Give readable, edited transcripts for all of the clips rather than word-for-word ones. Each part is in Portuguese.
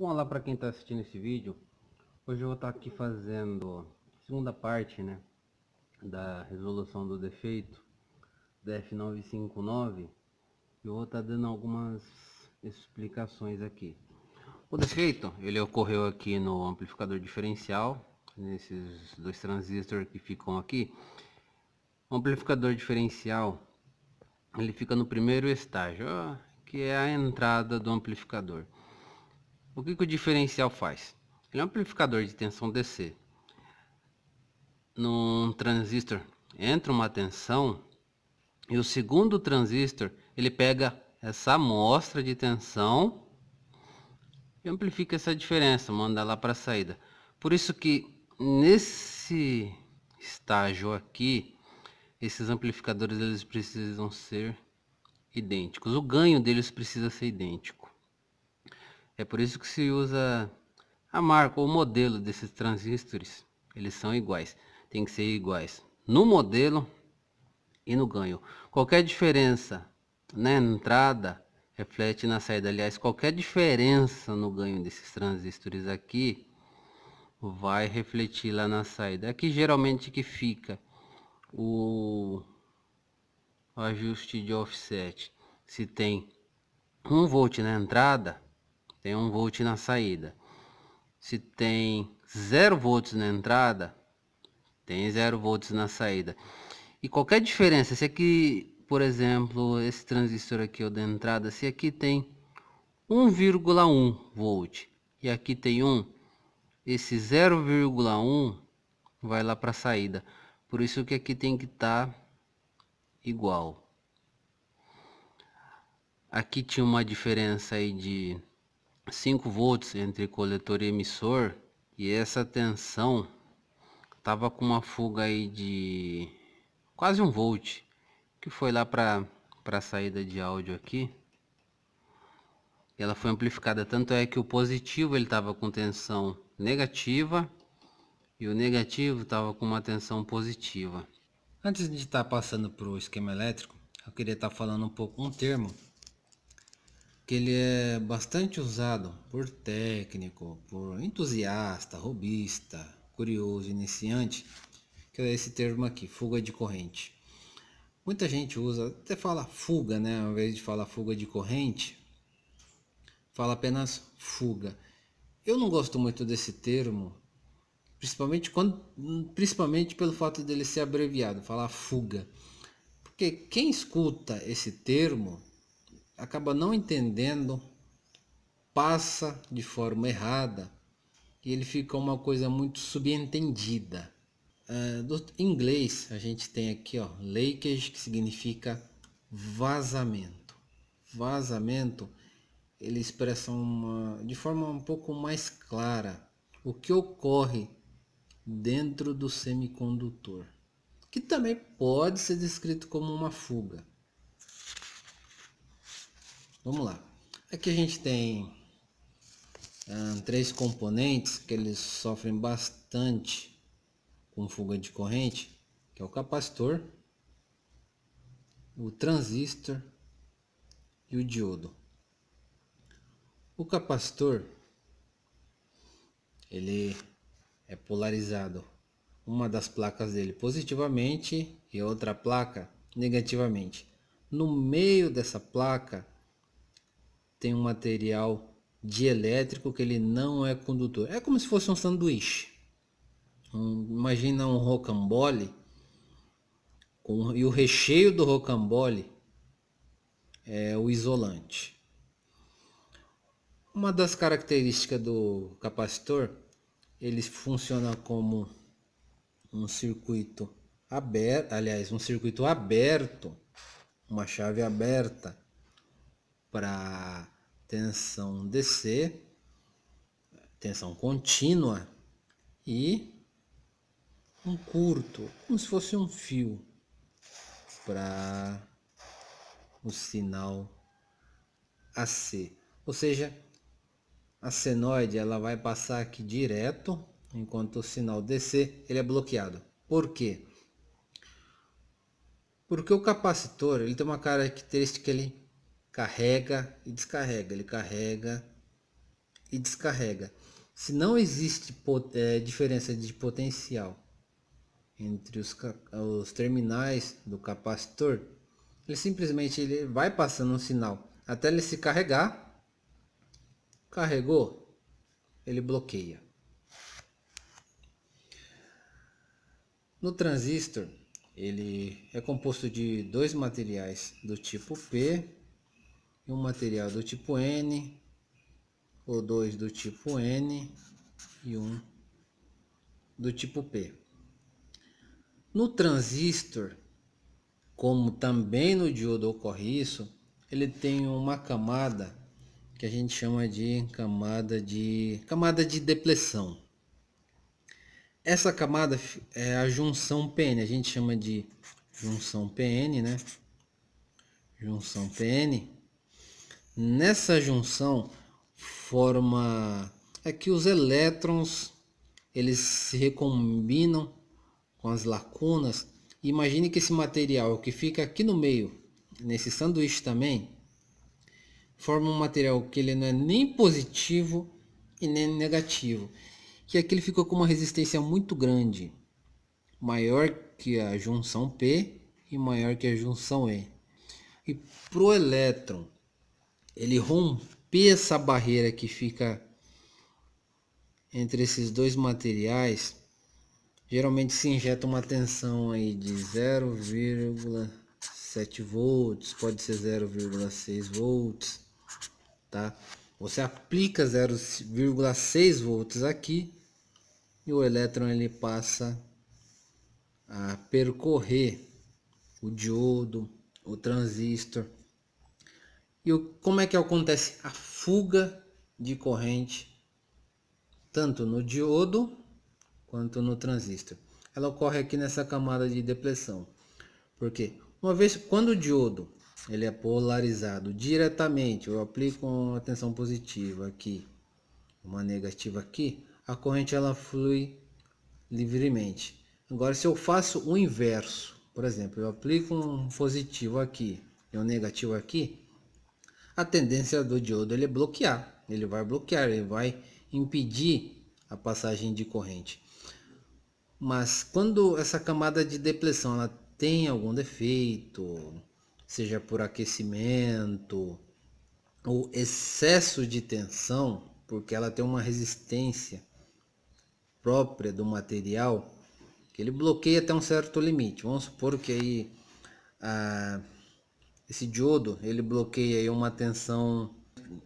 Olá para quem está assistindo esse vídeo. Hoje eu vou estar aqui fazendo a segunda parte, da resolução do defeito da F959. Eu vou estar dando algumas explicações aqui. O defeito ele ocorreu aqui no amplificador diferencial, nesses dois transistores que ficam aqui. O amplificador diferencial ele fica no primeiro estágio, que é a entrada do amplificador. O que o diferencial faz? Ele é um amplificador de tensão DC. Num transistor entra uma tensão e o segundo transistor ele pega essa amostra de tensão e amplifica essa diferença, manda lá para a saída. Por isso que nesse estágio aqui, esses amplificadores eles precisam ser idênticos. O ganho deles precisa ser idêntico. É por isso que se usa a marca ou o modelo desses transistores. Eles são iguais, tem que ser iguais no modelo e no ganho. Qualquer diferença na entrada reflete na saída. Aliás, qualquer diferença no ganho desses transistores aqui vai refletir lá na saída. Aqui geralmente que fica o ajuste de offset. Se tem 1 volt na entrada, tem 1 volt na saída. Se tem 0 volts na entrada, tem 0 volts na saída. E qualquer diferença, se aqui, por exemplo, esse transistor aqui é o da entrada, se aqui tem 1,1 volt e aqui tem 1, esse 0,1 vai lá para a saída. Por isso que aqui tem que estar igual. Aqui tinha uma diferença aí de 5 volts entre coletor e emissor, e essa tensão tava com uma fuga aí de quase 1 volt, que foi lá para a saída de áudio aqui. E ela foi amplificada, tanto é que o positivo ele tava com tensão negativa e o negativo tava com uma tensão positiva. Antes de estar passando para o esquema elétrico, eu queria estar falando um pouco um termo que ele é bastante usado por técnico, por entusiasta, robista, curioso, iniciante, que é esse termo aqui, fuga de corrente. Muita gente usa, até fala fuga, né? Ao invés de falar fuga de corrente, fala apenas fuga. Eu não gosto muito desse termo, principalmente pelo fato dele ser abreviado, falar fuga. Porque quem escuta esse termo acaba não entendendo, passa de forma errada e ele fica uma coisa muito subentendida. Do inglês a gente tem aqui, leakage, que significa vazamento. Vazamento ele expressa de forma um pouco mais clara o que ocorre dentro do semicondutor, que também pode ser descrito como uma fuga. Vamos lá. Aqui a gente tem 3 componentes que eles sofrem bastante com fuga de corrente, que é o capacitor, o transistor e o diodo. O capacitor ele é polarizado, uma das placas dele positivamente e outra placa negativamente. No meio dessa placa tem um material dielétrico que ele não é condutor. É como se fosse um sanduíche. Imagina um rocambole e o recheio do rocambole é o isolante. Uma das características do capacitor, ele funciona como um circuito aberto, uma chave aberta para tensão DC, tensão contínua, e um curto, como se fosse um fio, para o sinal AC. Ou seja, a senoide ela vai passar aqui direto, enquanto o sinal DC ele é bloqueado. Por quê? Porque o capacitor ele tem uma característica, ele carrega e descarrega, ele carrega e descarrega. Se não existe diferença de potencial entre os terminais do capacitor, ele vai passando um sinal até ele se carregar. Carregou, ele bloqueia. No transistor, ele é composto de dois materiais do tipo P e um material do tipo N, ou dois do tipo N e um do tipo P. No transistor, como também no diodo ocorre isso, ele tem uma camada que a gente chama de camada de depleção. Essa camada é a junção PN, a gente chama de junção PN, né? Junção PN. Nessa junção forma que os elétrons eles se recombinam com as lacunas. Imagine que esse material que fica aqui no meio, nesse sanduíche também, forma um material que ele não é nem positivo e nem negativo. Que aqui ele ficou com uma resistência muito grande, maior que a junção P e maior que a junção E. E para o elétron ele romper essa barreira que fica entre esses dois materiais, geralmente se injeta uma tensão aí de 0,7 volts, pode ser 0,6 volts, tá? Você aplica 0,6 volts aqui e o elétron ele passa a percorrer o diodo, o transistor. E como é que acontece a fuga de corrente tanto no diodo quanto no transistor? Ela ocorre aqui nessa camada de depleção. Porque uma vez quando o diodo ele é polarizado diretamente, eu aplico uma tensão positiva aqui, uma negativa aqui, a corrente ela flui livremente. Agora se eu faço o inverso, por exemplo, eu aplico um positivo aqui e um negativo aqui, a tendência do diodo ele é bloquear, ele vai impedir a passagem de corrente. Mas quando essa camada de depleção ela tem algum defeito, seja por aquecimento ou excesso de tensão, porque ela tem uma resistência própria do material, que ele bloqueia até um certo limite. Vamos supor que aí esse diodo ele bloqueia aí uma tensão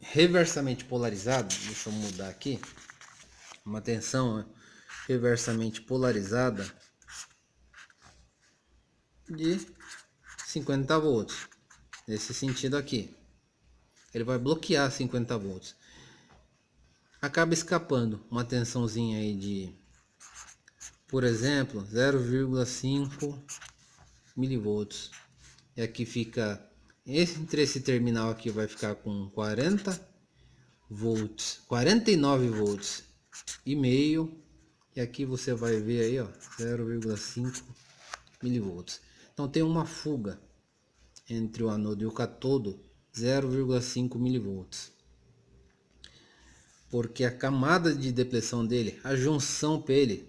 reversamente polarizada. Deixa eu mudar aqui. Uma tensão reversamente polarizada de 50 volts. Nesse sentido aqui. Ele vai bloquear 50 volts. Acaba escapando uma tensãozinha aí de, por exemplo, 0,5 milivolts. E aqui fica, entre esse terminal aqui vai ficar com 40 volts, 49 volts e meio. E aqui você vai ver aí, ó, 0,5 milivolts. Então tem uma fuga entre o anodo e o catodo, 0,5 milivolts. Porque a camada de depleção dele, a junção PL,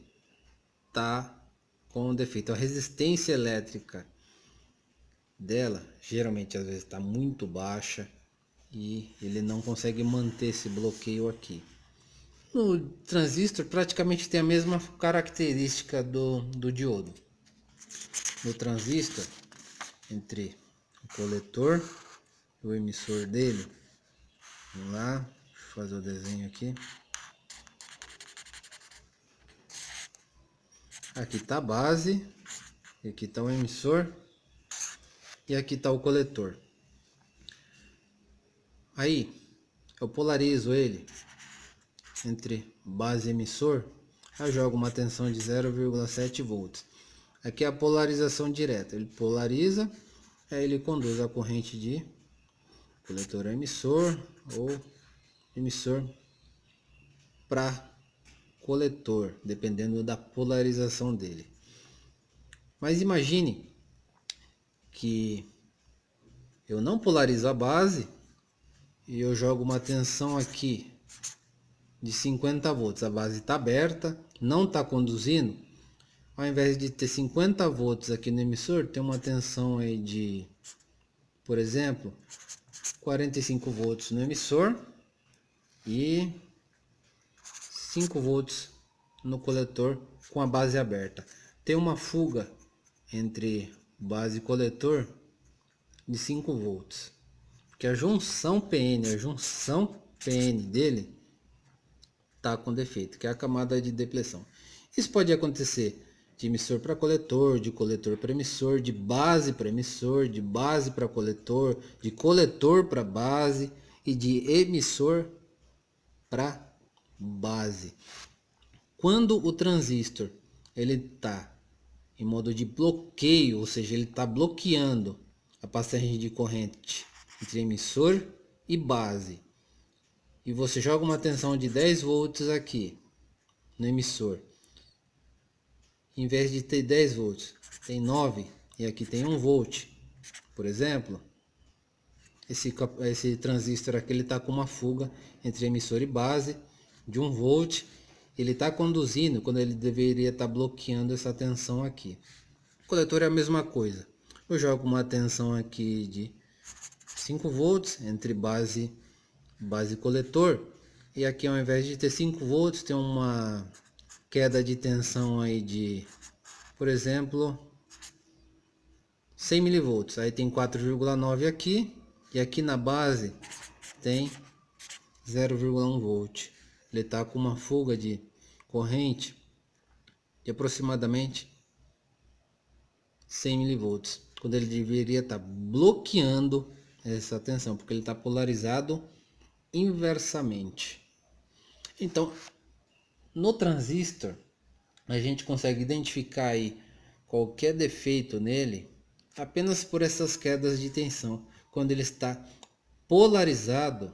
tá com defeito. A resistência elétrica dela, geralmente às vezes está muito baixa e ele não consegue manter esse bloqueio aqui. No transistor praticamente tem a mesma característica do diodo. No transistor, entre o coletor e o emissor dele, vamos lá, deixa eu fazer o desenho aqui. Aqui está a base, aqui está o emissor e aqui está o coletor. Aí eu polarizo ele entre base e emissor, eu jogo uma tensão de 0,7 volts. Aqui é a polarização direta, ele polariza, aí ele conduz a corrente de coletor a emissor ou emissor para coletor, dependendo da polarização dele. Mas imagine que eu não polarizo a base e eu jogo uma tensão aqui de 50 volts. A base está aberta, não está conduzindo. Ao invés de ter 50 volts aqui no emissor, tem uma tensão aí de, por exemplo, 45 volts no emissor e 5 volts no coletor com a base aberta. Tem uma fuga entre base e coletor de 5 volts, porque a junção PN dele tá com defeito, que é a camada de depleção. Isso pode acontecer de emissor para coletor, de coletor para emissor, de base para emissor, de base para coletor, de coletor para base e de emissor para base. Quando o transistor ele está em modo de bloqueio, ou seja, ele está bloqueando a passagem de corrente entre emissor e base, e você joga uma tensão de 10 volts aqui no emissor, em vez de ter 10 volts, tem 9 e aqui tem 1 volt, por exemplo, esse transistor aqui ele está com uma fuga entre emissor e base de 1 volt. Ele está conduzindo quando ele deveria estar bloqueando essa tensão aqui. O coletor é a mesma coisa. Eu jogo uma tensão aqui de 5 volts entre base e coletor. E aqui, ao invés de ter 5 volts, tem uma queda de tensão aí de, por exemplo, 100 milivolts. Aí tem 4,9 aqui. E aqui na base tem 0,1 volt. Ele está com uma fuga de corrente de aproximadamente 100 milivolts, quando ele deveria estar bloqueando essa tensão, porque ele está polarizado inversamente. Então, no transistor, a gente consegue identificar aí qualquer defeito nele apenas por essas quedas de tensão, quando ele está polarizado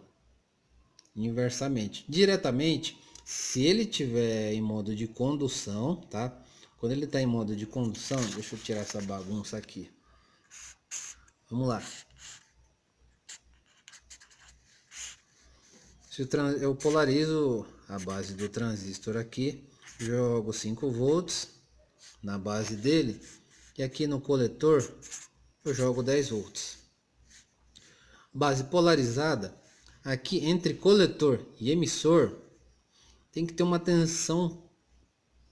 inversamente. Diretamente, se ele tiver em modo de condução, tá? Quando ele está em modo de condução, deixa eu tirar essa bagunça aqui. Vamos lá. Eu polarizo a base do transistor aqui, jogo 5 volts na base dele e aqui no coletor eu jogo 10 volts. Base polarizada, aqui entre coletor e emissor tem que ter uma tensão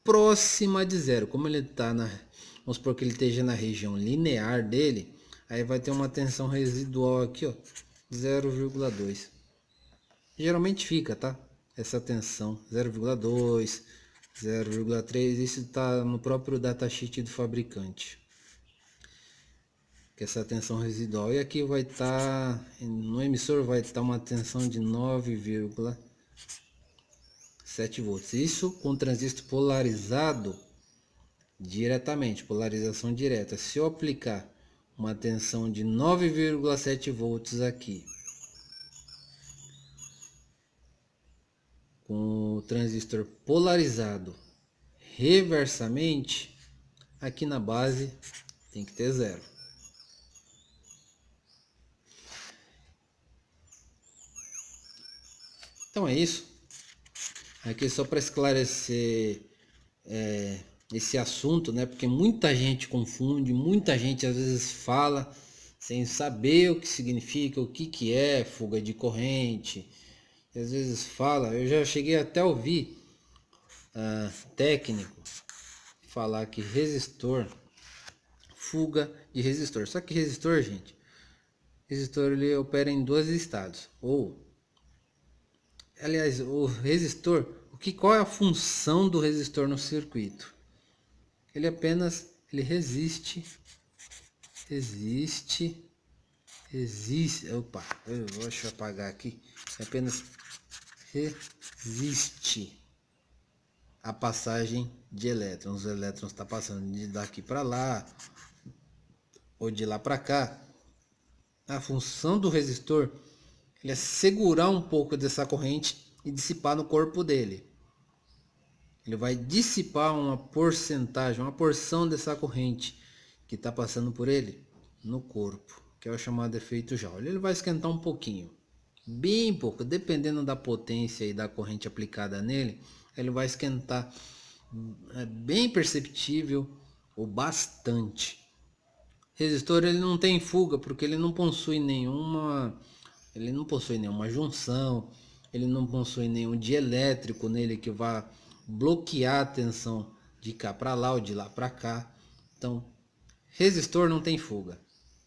próxima de zero. Como ele está vamos supor que ele esteja na região linear dele, aí vai ter uma tensão residual aqui, ó, 0,2. Geralmente fica, tá? Essa tensão 0,2, 0,3, isso está no próprio datasheet do fabricante. Que essa tensão residual, e aqui vai estar no emissor vai estar uma tensão de 9,7 volts. Isso com transistor polarizado diretamente, polarização direta. Se eu aplicar uma tensão de 9,7 volts aqui com o transistor polarizado reversamente, aqui na base tem que ter zero. Então é isso. Aqui só para esclarecer esse assunto, né? Porque muita gente confunde, muita gente às vezes fala sem saber o que significa, o que é fuga de corrente. E às vezes fala, eu já cheguei até a ouvir técnico falar que resistor, fuga de resistor. Só que resistor, gente, resistor ele opera em dois estados. Aliás, o resistor, qual é a função do resistor no circuito? Ele apenas resiste. Opa, deixa eu apagar aqui. Apenas resiste a passagem de elétrons. Os elétrons estão passando de daqui para lá ou de lá para cá. A função do resistor é segurar um pouco dessa corrente e dissipar no corpo dele. Ele vai dissipar uma porcentagem, uma porção dessa corrente que está passando por ele no corpo, que é o chamado efeito Joule. Ele vai esquentar um pouquinho, bem pouco, dependendo da potência e da corrente aplicada nele, ele vai esquentar bem perceptível ou bastante. Resistor ele não tem fuga porque ele não possui nenhuma junção, ele não possui nenhum dielétrico nele que vá bloquear a tensão de cá para lá ou de lá para cá. Então, resistor não tem fuga.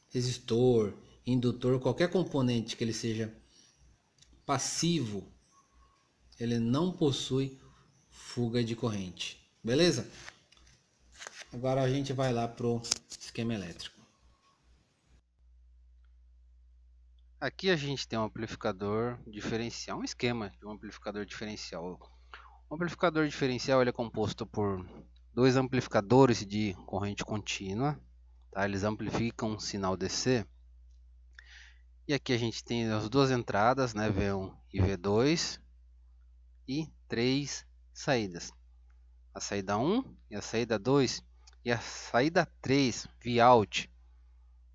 Resistor, indutor, qualquer componente que ele seja passivo, ele não possui fuga de corrente. Beleza? Agora a gente vai lá pro esquema elétrico. Aqui a gente tem um amplificador diferencial, um esquema de um amplificador diferencial. O amplificador diferencial ele é composto por dois amplificadores de corrente contínua, tá? Eles amplificam um sinal DC. E aqui a gente tem as duas entradas, né, V1 e V2, e três saídas. A saída 1 e a saída 2 e a saída 3, Vout,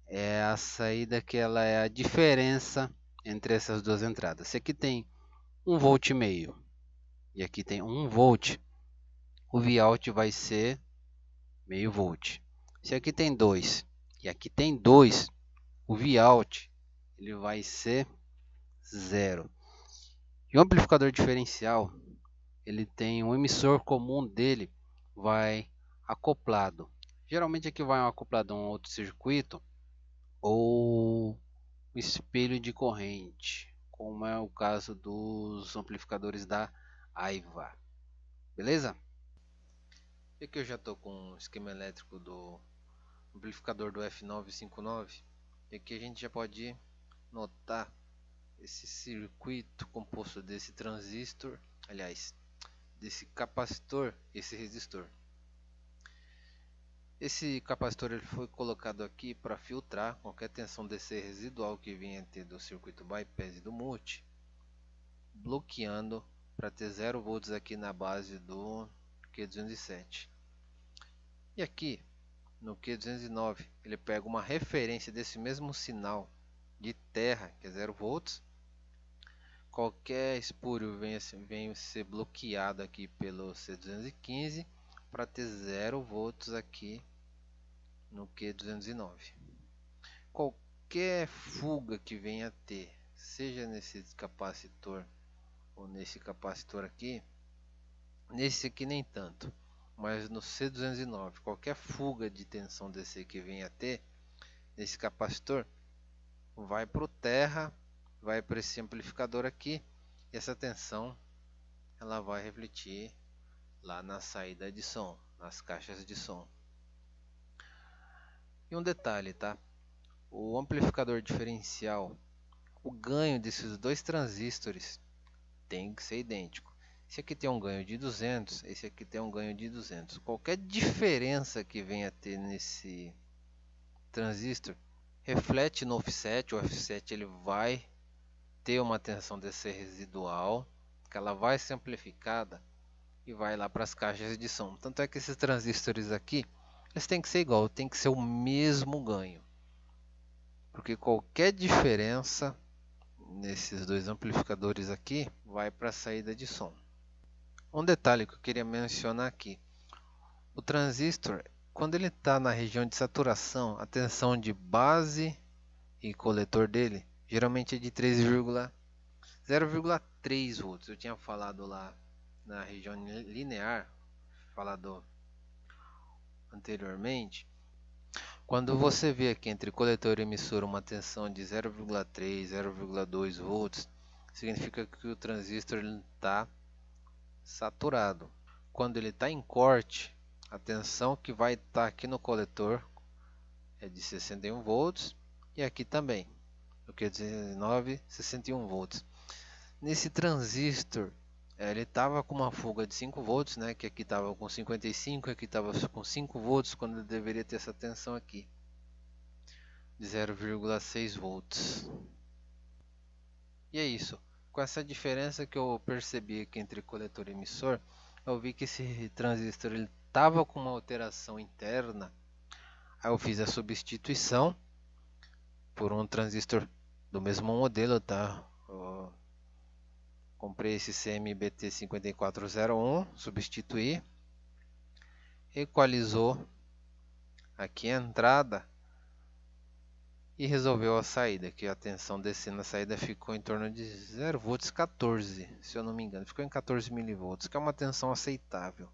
é a saída que ela é a diferença entre essas duas entradas. Se aqui tem 1,5 volt e aqui tem 1 volt, o Vout vai ser meio volt. Se aqui tem 2 e aqui tem 2, o Vout ele vai ser 0. E o amplificador diferencial, ele tem um emissor comum dele, vai acoplado. Geralmente aqui vai um acoplado a um outro circuito ou um espelho de corrente, como é o caso dos amplificadores da Aiva. Beleza? E aqui eu já estou com o esquema elétrico do amplificador do F959. E aqui a gente já pode notar esse circuito composto desse transistor, aliás, desse capacitor e esse resistor. Esse capacitor ele foi colocado aqui para filtrar qualquer tensão DC residual que venha ter do circuito bypass e do multi, bloqueando para ter 0 volts aqui na base do Q207. E aqui no Q209 ele pega uma referência desse mesmo sinal de terra, que é 0 volts. Qualquer espúrio vem ser bloqueado aqui pelo C215 para ter 0 volts aqui no Q209. Qualquer fuga que venha a ter, seja nesse capacitor ou nesse capacitor aqui, nesse aqui nem tanto, mas no C209, qualquer fuga de tensão DC que venha a ter nesse capacitor, vai para o terra, vai para esse amplificador aqui, e essa tensão ela vai refletir lá na saída de som, nas caixas de som. E um detalhe, tá? O amplificador diferencial, o ganho desses dois transistores tem que ser idêntico. Esse aqui tem um ganho de 200, esse aqui tem um ganho de 200. Qualquer diferença que venha a ter nesse transistor reflete no offset. O offset ele vai ter uma tensão DC residual, que ela vai ser amplificada e vai lá para as caixas de som. Tanto é que esses transistores aqui, eles têm que ser igual, tem que ser o mesmo ganho, porque qualquer diferença nesses dois amplificadores aqui vai para a saída de som. Um detalhe que eu queria mencionar aqui: o transistor, quando ele está na região de saturação, a tensão de base e coletor dele geralmente é de 0,3 volts. Eu tinha falado lá na região linear, falado anteriormente. Quando você vê aqui entre coletor e emissor uma tensão de 0,3, 0,2 volts, significa que o transistor está saturado. Quando ele está em corte, a tensão que vai estar aqui no coletor é de 61 volts e aqui também, no Q19, 61 volts. Nesse transistor, ele estava com uma fuga de 5 volts, né, que aqui estava com 55, aqui estava com 5 volts, quando ele deveria ter essa tensão aqui de 0,6 volts. E é isso. Com essa diferença que eu percebi aqui entre coletor e emissor, eu vi que esse transistor estava com uma alteração interna. Aí eu fiz a substituição por um transistor do mesmo modelo, tá? Comprei esse CMBT 5401, substituí, equalizou aqui a entrada e resolveu a saída, que a tensão descendo a saída ficou em torno de 0 volts 14, se eu não me engano, ficou em 14 milivolts, que é uma tensão aceitável.